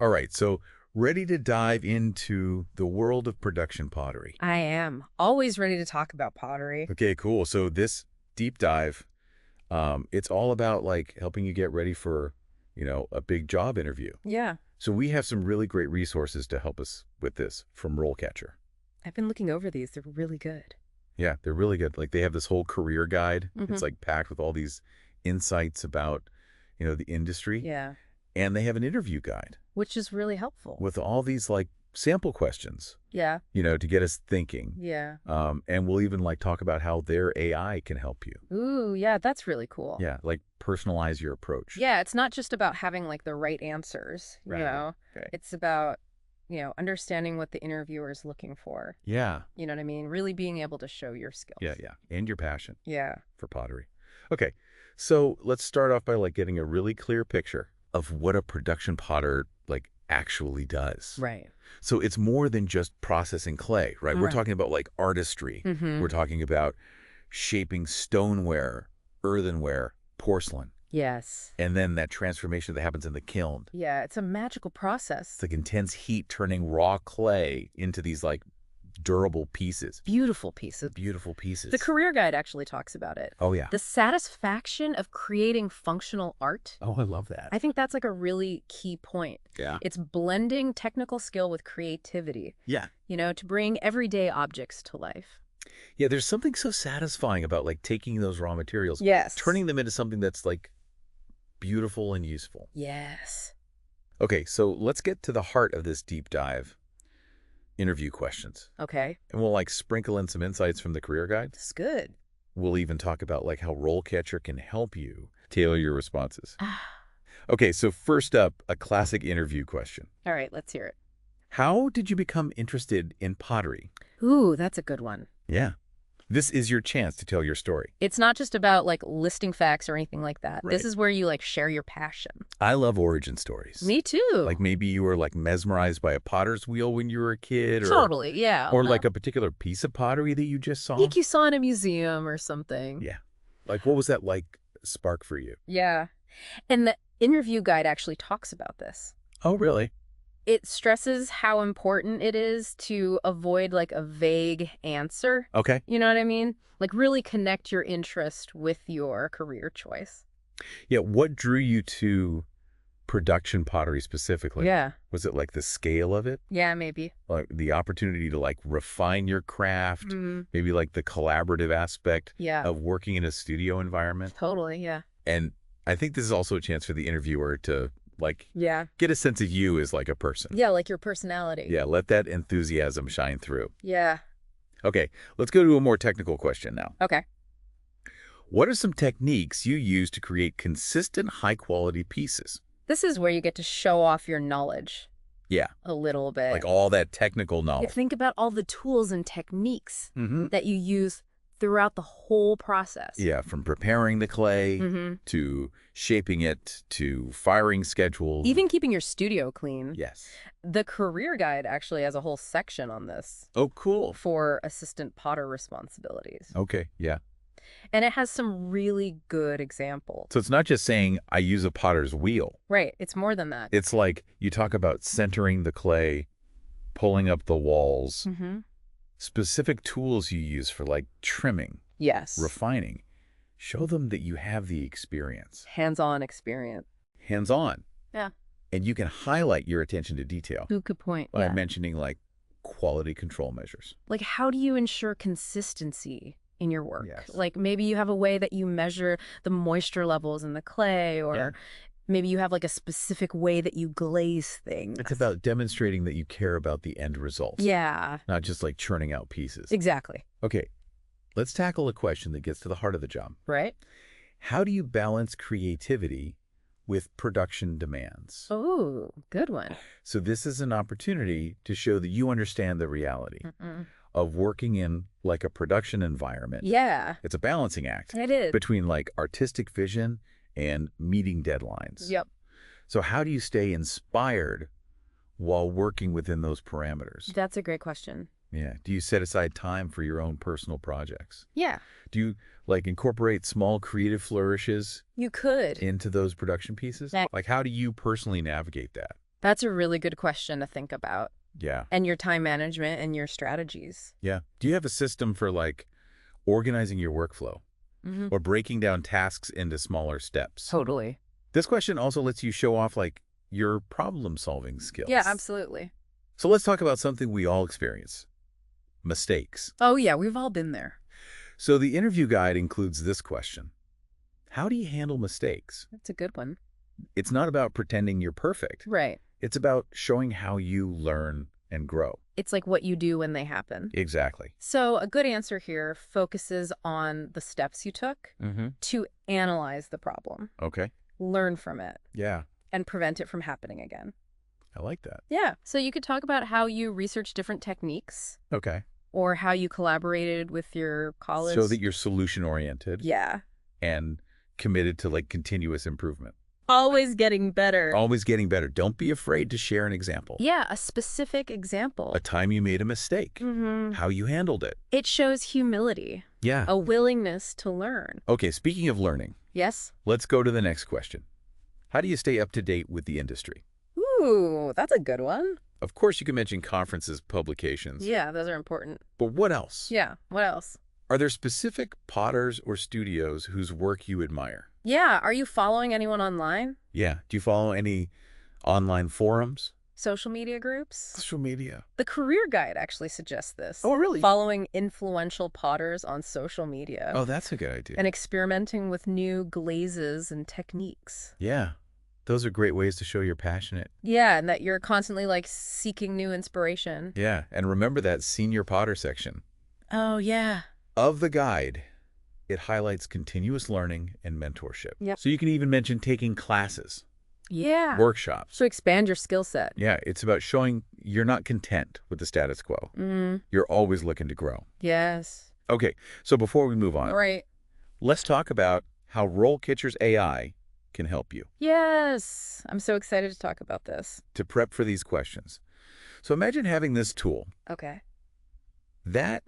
All right, so ready to dive into the world of production pottery. I am always ready to talk about pottery. Okay, cool. So this deep dive, it's all about like helping you get ready for, a big job interview. Yeah, So we have some really great resources to help us with this from RoleCatcher. I've been looking over these. They're really good. Yeah, they're really good. Like they have this whole career guide. hmm It's like packed with all these insights about, the industry. Yeah, And they have an interview guide which is really helpful. with all these like sample questions, Yeah, to get us thinking. yeah. And we'll even like talk about how their AI can help you. Ooh, yeah, that's really cool. Yeah, like personalize your approach. Yeah, it's not just about having like the right answers, you Right. know. Okay. It's about, understanding what the interviewer is looking for. Yeah, You know what I mean? Really being able to show your yeah, skills. yeah. And your passion Yeah. for pottery. Okay, so let's start off by like getting a really clear picture of what a production potter like actually does. Right. So it's more than just processing clay, right? We're Right. talking about like artistry. Mm-hmm. We're talking about shaping stoneware, earthenware, porcelain, Yes. and then that transformation that happens in the kiln. Yeah, it's a magical process. It's like intense heat turning raw clay into these like durable pieces. Beautiful piece of Beautiful pieces. The career guide actually talks about it. Oh, yeah. The satisfaction of creating functional art. Oh, I love that. I think that's like a really key point. Yeah. It's blending technical skill with creativity, Yeah. to bring everyday objects to life. Yeah, there's something so satisfying about like taking those raw materials, Yes. turning them into something that's like beautiful and useful. Yes. Okay, so let's get to the heart of this deep dive interview questions. Okay. And we'll like sprinkle in some insights from the career guide. That's good. We'll even talk about like how RoleCatcher can help you tailor your responses. All Okay, so first up, a classic interview question. right, let's hear it. How did you become interested in pottery? Ooh, that's a good one. Yeah. This is your chance to tell your story. It's not just about like listing facts or anything like that. Right. This is where you like share your passion. I love origin stories. Me too. Like maybe you were like mesmerized by a potter's wheel when you were a kid, or Totally, yeah. or like a particular piece of pottery that you just saw. like you saw in a museum or something. Yeah. Like what was that like spark for you? Yeah. And the interview guide actually talks about this. Oh, really? It stresses how important it is to avoid like a vague answer. Okay. You know what I mean? Like really connect your interest with your career choice. Yeah, what drew you to production pottery specifically? Yeah. Was it like the scale of it? Yeah, maybe. Like the opportunity to like refine your craft? Mhm. Maybe like the collaborative aspect Yeah. of working in a studio environment? Totally, yeah. And I think this is also a chance for the interviewer to like Yeah. get a sense of you as like a person. Yeah, like your personality. Yeah, let that enthusiasm shine through. Yeah. Okay, let's go to a more technical question now. Okay. What are some techniques you use to create consistent, high-quality pieces? This is where you get to show off your knowledge Yeah, a little bit. like all that technical You knowledge. think about all the tools and techniques Mm-hmm. that you use throughout the whole process. Yeah, from preparing the clay Mm-hmm. to shaping it to firing schedules. Even keeping your studio clean. Yes. The career guide actually has a whole section on this Oh, cool. for assistant potter responsibilities. Okay, yeah. And it has some really good examples. So it's not just saying I use a potter's wheel. Right. It's more than that. It's like you talk about centering the clay, pulling up the walls, Mm-hmm. specific tools you use for like trimming, Yes. refining. Show them that you have the experience. Hands-on experience. Hands-on. Yeah. And you can highlight your attention to detail Good point. by Yeah. mentioning like quality control measures. Like, how do you ensure consistency in your work? Yes. Like, maybe you have a way that you measure the moisture levels in the clay, or Yeah. maybe you have like a specific way that you glaze things. It's about demonstrating that you care about the end result. Yeah, Not just like churning out pieces. exactly. Okay, let's tackle a question that gets to the heart of the job. Right? How do you balance creativity with production demands? Oh, good one. So this is an opportunity to show that you understand the reality Mm-mm. of working in like a production environment. Yeah, It's a balancing act it is. between like artistic vision and meeting deadlines. Yep. So how do you stay inspired while working within those parameters? That's a great question. Yeah. Do you set aside time for your own personal projects? Yeah, Do you like incorporate small creative flourishes you could. into those production pieces? That- Like how do you personally navigate that? That's a really good question to think about. Yeah. And your time management and your strategies. Yeah. Do you have a system for like organizing your workflow or breaking down tasks into smaller steps? Totally. This question also lets you show off like your problem-solving skills. Yeah, absolutely. So let's talk about something we all experience. Mistakes. Oh, yeah, we've all been there. So the interview guide includes this question. How do you handle mistakes? That's a good one. It's not about pretending you're perfect. Right. It's about showing how you learn and grow. It's like what you do when they happen. Exactly. So a good answer here focuses on the steps you took to analyze the problem, Okay. learn from it, Yeah. and prevent it from happening again. I like that. Yeah. So you could talk about how you research different techniques Okay. or how you collaborated with your colleagues. So that you're solution-oriented Yeah. and committed to like continuous improvement. Always getting better. Always getting better. Don't be afraid to share an example. Yeah, a specific example. A time you made a mistake. How you handled it. It shows humility, Yeah. a willingness to learn. Okay, speaking of learning, Yes? let's go to the next question. How do you stay up to date with the industry? Ooh, that's a good one. Of course, you can mention conferences, publications. Yeah, those are important. But what else? Yeah, what else? Are there specific potters or studios whose work you admire? Yeah, are you following anyone online? Yeah. Do you follow any online forums? Social media groups? Social media. The Career Guide actually suggests this. Oh, really? Following influential potters on social media. Oh, that's a good idea. And experimenting with new glazes and techniques. Yeah. Those are great ways to show you're passionate. Yeah, and that you're constantly like seeking new inspiration. Yeah. And remember that senior potter section. Oh, yeah. Of the guide, it highlights continuous learning and mentorship. Yep. So you can even mention taking classes, Yeah. workshops. So expand your skill set. Yeah, it's about showing you're not content with the status quo. You're always looking to grow. Yes. Okay, so before we move on, All right. let's talk about how RoleCatcher's AI can help you Yes. I'm so excited to talk about this. to prep for these questions. So imagine having this tool Okay. that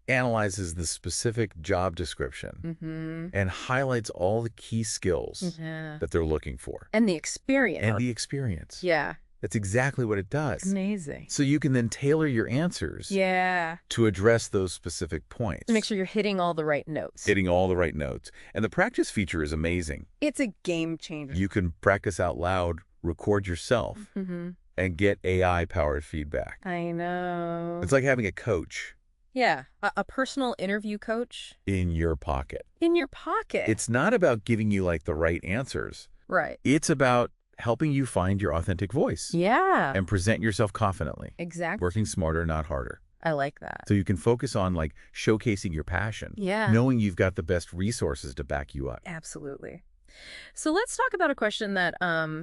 analyzes the specific job description and highlights all the key skills Yeah. that they're looking for. And the experience. And the experience. Yeah. That's exactly what it does. Amazing. So you can then tailor your answers Yeah. to address those specific points. To make sure you're hitting all the right notes. Hitting all the right notes. And the practice feature is amazing. It's a game changer. You can practice out loud, record yourself, and get AI-powered feedback. I know. It's like having a coach Yeah. A personal interview coach in your pocket. in your pocket. It's not about giving you like the right answers. right. It's about helping you find your authentic voice Yeah. and present yourself confidently, Exactly. working smarter, not harder. I like that. So you can focus on like showcasing your passion, Yeah. knowing you've got the best resources to back you up. Absolutely. So let's talk about a question that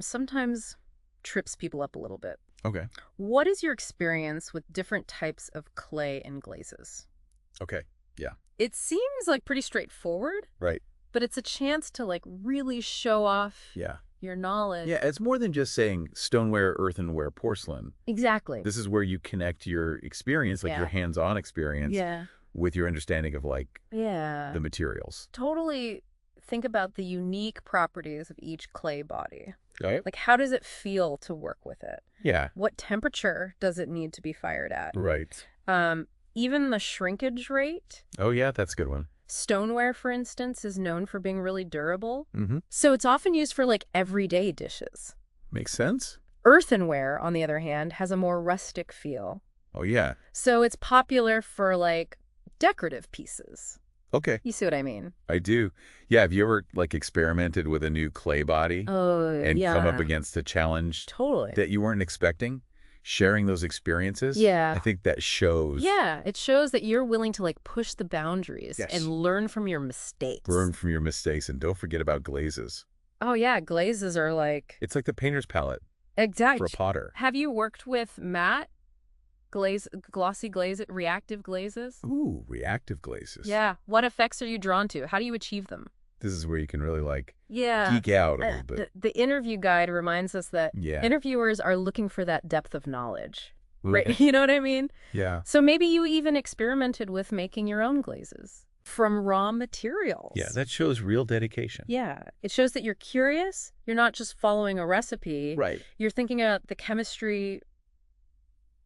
sometimes trips people up a little bit. Okay. What is your experience with different types of clay and glazes? Okay. Yeah. It seems like pretty straightforward, Right. but it's a chance to like really show off Yeah. your knowledge. Yeah. It's more than just saying stoneware, earthenware, porcelain. Exactly. This is where you connect your experience, like Yeah. your hands-on experience, Yeah. with your understanding of like Yeah. the materials. Totally think about the unique properties of each clay body. Right. Like, how does it feel to work with it? Yeah. What temperature does it need to be fired at? Right. Even the shrinkage rate. Oh, yeah. That's a good one. Stoneware, for instance, is known for being really durable. Mm-hmm. So it's often used for like everyday dishes. Makes sense. Earthenware, on the other hand, has a more rustic feel. Oh, yeah. So it's popular for like decorative pieces. Okay. You see what I mean? I do. Yeah. Have you ever like experimented with a new clay body Oh, and yeah. come up against a challenge Totally. that you weren't expecting? Sharing those experiences, Yeah. I think that shows. Yeah, it shows that you're willing to like push the boundaries Yes. and learn from your mistakes. Learn from your mistakes, and don't forget about glazes. Oh yeah, glazes are like It's like the painter's palette exact. for a potter. Have you worked with matte glossy glaze, reactive glazes? Ooh, reactive glazes. Yeah. What effects are you drawn to? How do you achieve them? This is where you can really like Yeah. geek out a little bit. The interview guide reminds us that Yeah. interviewers are looking for that depth of knowledge. Ooh, Right? You know what I mean? Yeah. So maybe you even experimented with making your own glazes. from raw materials. Yeah, that shows real dedication. Yeah. It shows that you're curious. You're not just following a recipe. Right. You're thinking about the chemistry,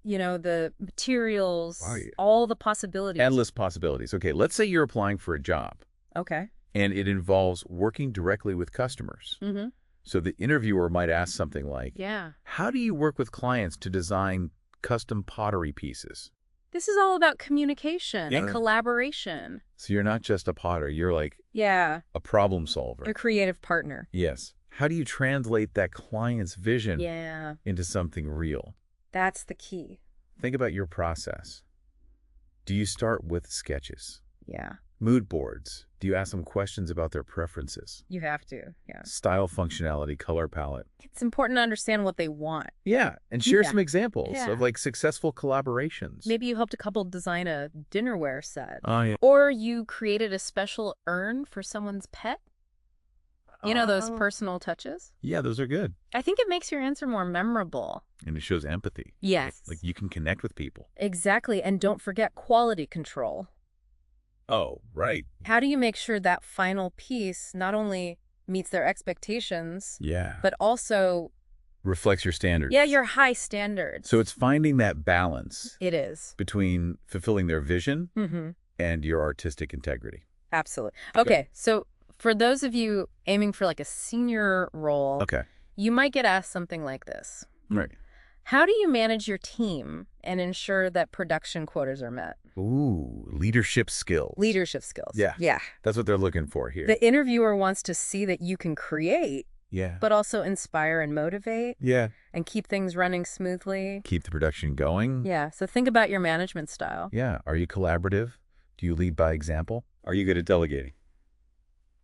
the materials, Wow, yeah. all the possibilities. Endless possibilities. Okay, let's say you're applying for a job. Okay. And it involves working directly with customers. Mm-hmm. So the interviewer might ask something like, Yeah. how do you work with clients to design custom pottery pieces? This is all about communication and Yeah. collaboration. So you're not just a potter, you're like Yeah. a problem solver. A creative partner. Yes. How do you translate that client's vision Yeah. into something real? That's the key. Think about your process. Do you start with sketches? Yeah. Mood boards? Do you ask them questions about their preferences? You have to. Yeah. Style, functionality, color palette? It's important to understand what they want. Yeah, and share Yeah. some examples Yeah. of like successful collaborations. Maybe you helped a couple design a dinnerware set. Oh, yeah. Or you created a special urn for someone's pet. Those Oh. personal touches. Yeah, those are good. I think it makes your answer more memorable. And it shows empathy. Yes. Like you can connect with people. Exactly. And don't forget quality control. Oh, right. How do you make sure that final piece not only meets their expectations, Yeah. but also, Reflects your standards. yeah, your high standards? So it's finding that balance It is. between fulfilling their vision Mm-hmm. and your artistic integrity. Absolutely. Okay, so for those of you aiming for like a senior role, Okay. you might get asked something like this. Right. How do you manage your team and ensure that production quotas are met? Ooh, leadership skills. Leadership skills. Yeah. Yeah. That's what they're looking for here. The interviewer wants to see that you can create, Yeah. but also inspire and motivate Yeah. and keep things running smoothly. Keep the production going. Yeah. So think about your management style. Yeah. Are you collaborative? Do you lead by example? Are you good at delegating?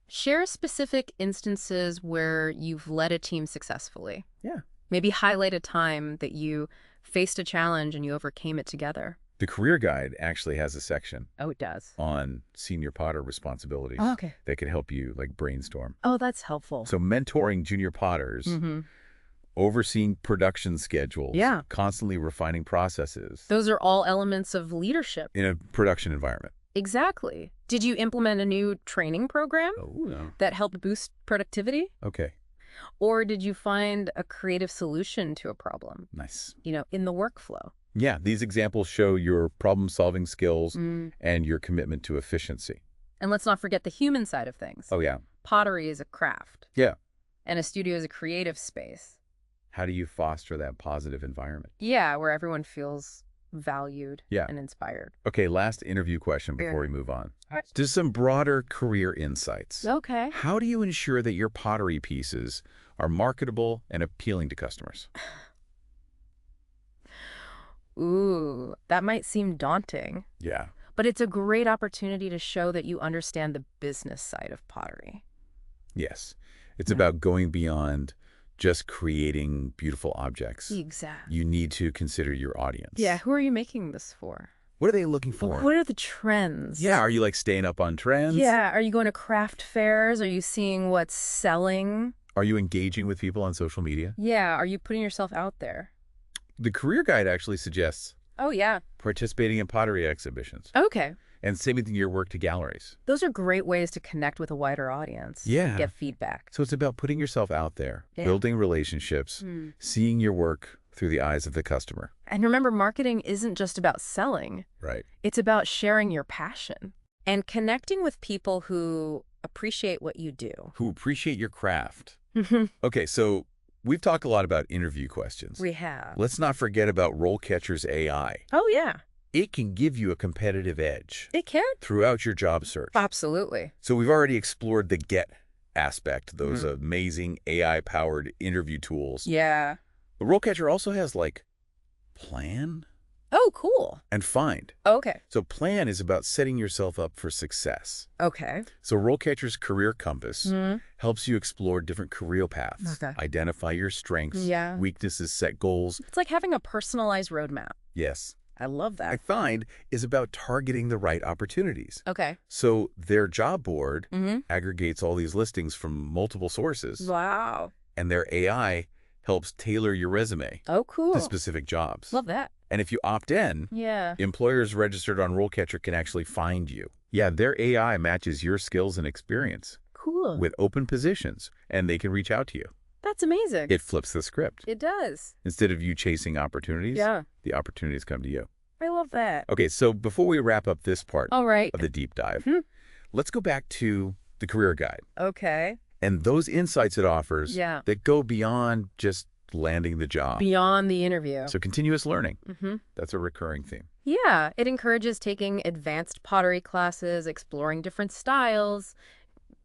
Share specific instances where you've led a team successfully. Yeah. Maybe highlight a time that you faced a challenge and you overcame it together. The career guide actually has a section Oh, it does. on senior potter responsibilities Oh, okay. that could help you like brainstorm. Oh, that's helpful. So mentoring junior potters, Mm-hmm. overseeing production schedules, Yeah. constantly refining processes Those are all elements of leadership. in a production environment. Exactly. Did you implement a new training program Oh, no. that helped boost productivity? Okay. Or did you find a creative solution to a problem, Nice. in the workflow? Yeah, these examples show your problem-solving skills Mm. and your commitment to efficiency. And let's not forget the human side of things. Oh, yeah. Pottery is a craft. Yeah. And a studio is a creative space. How do you foster that positive environment? Yeah, where everyone feels valued Yeah. and inspired. Okay, last interview question before we move on. Just some broader career insights. Okay. How do you ensure that your pottery pieces are marketable and appealing to customers? Ooh, that might seem daunting, Yeah. but it's a great opportunity to show that you understand the business side of pottery. Yes. It's Yeah. about going beyond just creating beautiful objects. Exactly. You need to consider your audience. Yeah, who are you making this for? What are they looking for? What are the trends? Yeah, are you like staying up on trends? Yeah, are you going to craft fairs? Are you seeing what's selling? Are you engaging with people on social media? Yeah, are you putting yourself out there? The career guide actually suggests Oh, yeah. participating in pottery exhibitions Okay. and submitting your work to galleries. Those are great ways to connect with a wider audience. Yeah. Get feedback. So it's about putting yourself out there, Yeah. building relationships, Mm. seeing your work through the eyes of the customer. And remember, marketing isn't just about selling. Right. It's about sharing your passion and connecting with people who appreciate what you do. Who appreciate your craft. Okay, so we've talked a lot about interview questions. We have. Let's not forget about RoleCatcher's AI. Oh, yeah. It can give you a competitive edge It can. throughout your job search. Absolutely. So we've already explored the get aspect, those amazing AI-powered interview tools. Yeah. But RoleCatcher also has like plan Oh, cool. and find. Okay. So plan is about setting yourself up for success. Okay. So RoleCatcher's Career Compass Mm. helps you explore different career paths, Okay. identify your strengths, Yeah. weaknesses, set goals. It's like having a personalized roadmap. Yes. I love I that. find is about targeting the right opportunities. Okay. So their job board Mm-hmm. aggregates all these listings from multiple sources, Wow. and their AI helps tailor your resume Oh, cool. to specific jobs. Love that. And if you opt in, Yeah. employers registered on RoleCatcher can actually find you. Yeah, their AI matches your skills and experience Cool. with open positions, and they can reach out to you. That's amazing. It flips the script. It does. Instead of you chasing opportunities, Yeah. the opportunities come to you. I love that. Okay, so before we wrap up this part All right. of the deep dive, Mhm. let's go back to the career guide Okay. and those insights it offers Yeah. that go beyond just landing the job. Beyond the interview. So continuous learning, Mm-hmm. that's a recurring theme. Yeah, it encourages taking advanced pottery classes, exploring different styles,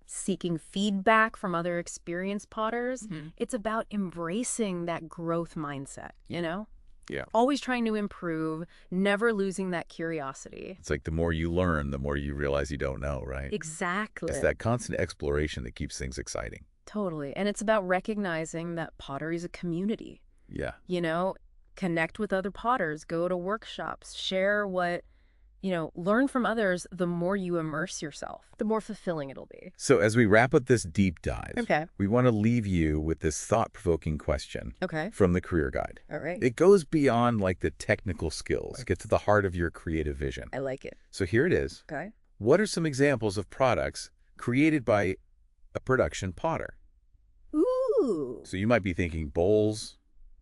seeking feedback from other experienced potters. Mhm. It's about embracing that growth mindset, you know? Yeah. Always trying to improve, never losing that curiosity. It's like the more you learn, the more you realize you don't know, right? Exactly. It's that constant exploration that keeps things exciting. Totally. And it's about recognizing that pottery is a community. Yeah. You know, connect with other potters, go to workshops, share what, learn from others. The more you immerse yourself, the more fulfilling it'll be. So as we wrap up this deep dive, Okay. we want to leave you with this thought-provoking question Okay. from the career guide. All right. It goes beyond like the technical skills, get to the heart of your creative vision. I like it. So here it is. Okay. What are some examples of products created by a production potter? Ooh. So you might be thinking bowls,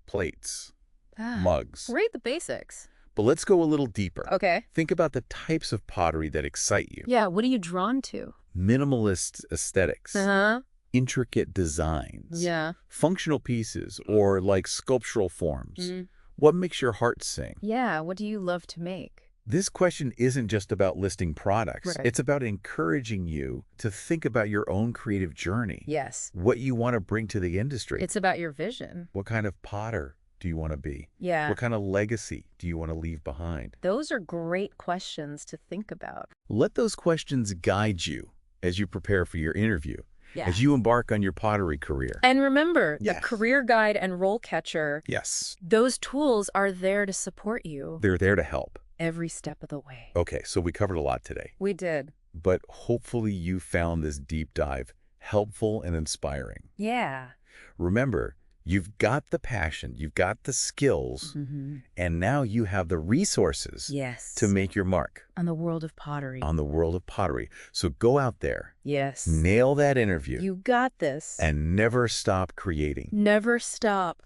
plates, mugs. Right, the basics. But let's go a little deeper. Okay. Think about the types of pottery that excite you. Yeah, what are you drawn to? Minimalist aesthetics, Uh-huh. intricate designs, Yeah. functional pieces, or like sculptural forms. Mhm. What makes your heart sing? Yeah, what do you love to make? This question isn't just about listing products. Right. It's about encouraging you to think about your own creative journey. Yes. What you want to bring to the industry. It's about your vision. What kind of potter do you want to be? Yeah. What kind of legacy do you want to leave behind? Those are great questions to think about. Let those questions guide you as you prepare for your interview, Yeah. as you embark on your pottery career. And remember, Yes. the career guide and RoleCatcher, Yes, those tools are there to support you they're there to help. every step of the way. Okay, so we covered a lot today, We did. but hopefully you found this deep dive helpful and inspiring. Yeah. Remember, you've got the passion, you've got the skills, Mm-hmm. and now you have the resources Yes. to make your mark On the world of pottery. on the world of pottery. So go out there, Yes. nail that interview, You got this. and never stop creating. Never stop.